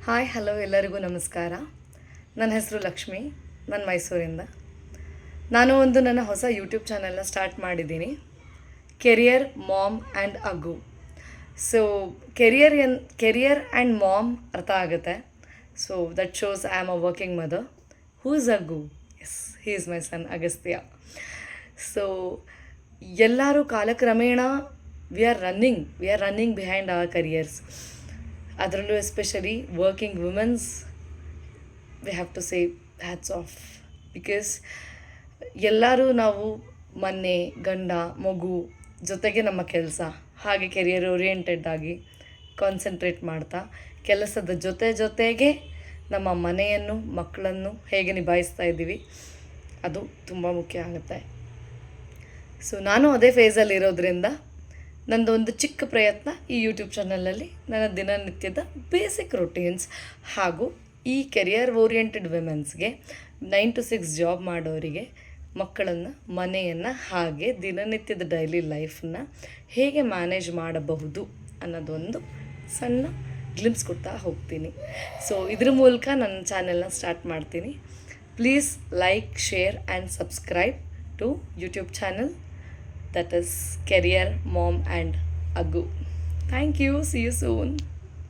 Hi hello ಎಲ್ಲರಿಗೂ ನಮಸ್ಕಾರ. ನನ್ನ ಹೆಸರು ಲಕ್ಷ್ಮಿ. ನಾನು ಮೈಸೂರಿಂದ. ನಾನು ನನ್ನ ಹೊಸ ಯೂಟ್ಯೂಬ್ ಚಾನೆಲ್ನ ಸ್ಟಾರ್ಟ್ ಮಾಡಿದ್ದೀನಿ, career mom and Aggu. So career and mom ಅರ್ಥ ಆಗುತ್ತೆ. So that shows I am a working mother. Who is Aggu? Yes, he is my son Agastya. So ಎಲ್ಲರೂ ಕಾಲಕ್ರಮೇಣ we are running behind our careers. ಅದರಲ್ಲೂ especially working womens, we have to say hats off. Because ಎಲ್ಲರೂ ನಾವು ಮನೆ, ಗಂಡ, ಮಗು ಜೊತೆಗೆ ನಮ್ಮ ಕೆಲಸ, ಹಾಗೆ ಕೆರಿಯರ್ ಓರಿಯೆಂಟೆಡ್ ಆಗಿ ಕಾನ್ಸಂಟ್ರೇಟ್ ಮಾಡ್ತಾ ಕೆಲಸದ ಜೊತೆಗೆ ನಮ್ಮ ಮನೆಯನ್ನು, ಮಕ್ಕಳನ್ನು ಹೇಗೆ ನಿಭಾಯಿಸ್ತಾ ಇದ್ದೀವಿ, ಅದು ತುಂಬ ಮುಖ್ಯ ಆಗುತ್ತೆ. ಸೊ ನಾನು ಅದೇ ಫೇಸಲ್ಲಿ ಇರೋದ್ರಿಂದ ನಂದು ಒಂದು ಚಿಕ್ಕ ಪ್ರಯತ್ನ ಈ ಯೂಟ್ಯೂಬ್ ಚಾನಲಲ್ಲಿ ನನ್ನ ದಿನನಿತ್ಯದ ಬೇಸಿಕ್ ರೊಟೀನ್ಸ್ ಹಾಗೂ ಈ ಕೆರಿಯರ್ ಓರಿಯೆಂಟೆಡ್ ವಿಮೆನ್ಸ್ಗೆ 9 to 6 ಜಾಬ್ ಮಾಡೋರಿಗೆ ಮಕ್ಕಳನ್ನು, ಮನೆಯನ್ನು, ಹಾಗೆ ದಿನನಿತ್ಯದ ಡೈಲಿ ಲೈಫನ್ನ ಹೇಗೆ ಮ್ಯಾನೇಜ್ ಮಾಡಬಹುದು ಅನ್ನೋದೊಂದು ಸಣ್ಣ ಗ್ಲಿಮ್ಸ್ ಕೊಡ್ತಾ ಹೋಗ್ತೀನಿ. ಸೊ ಇದ್ರ ಮೂಲಕ ನನ್ನ ಚಾನೆಲ್ನ ಸ್ಟಾರ್ಟ್ ಮಾಡ್ತೀನಿ. Please like, share and subscribe to YouTube channel, that is Career Mom and Aggu. Thank you. See you soon.